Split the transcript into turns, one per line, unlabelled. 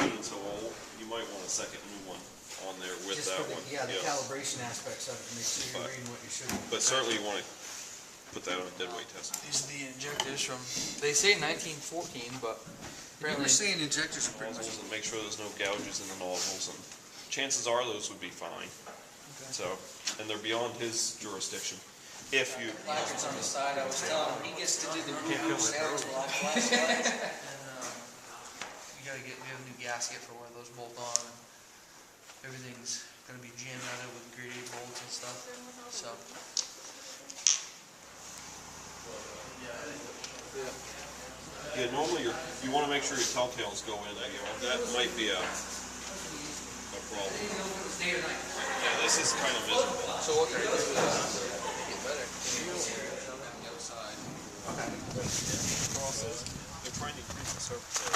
being so old, you might want a second new one on there with
Just
that
for the,
one.
yeah, the calibration aspects of it, to make sure you're reading what you should.
But certainly you want to put that on a dead weight test.
These are the injectors from, they say 1914, but apparently.
We're saying injectors are pretty much.
Nozzles, and make sure there's no gouges in the nozzles, and chances are those would be fine. So, and they're beyond his jurisdiction. If you.
Placards on the side, I was telling him, he gets to do the reviews now until I flash lights.
We have a new gasket for where those bolt on, and everything's gonna be jammed on it with grade A bolts and stuff, so.
Yeah, normally you want to make sure your telltales go in. That might be a problem. Yeah, this is kind of miserable.
So what they're doing is, get better.
They're trying to increase the surface area.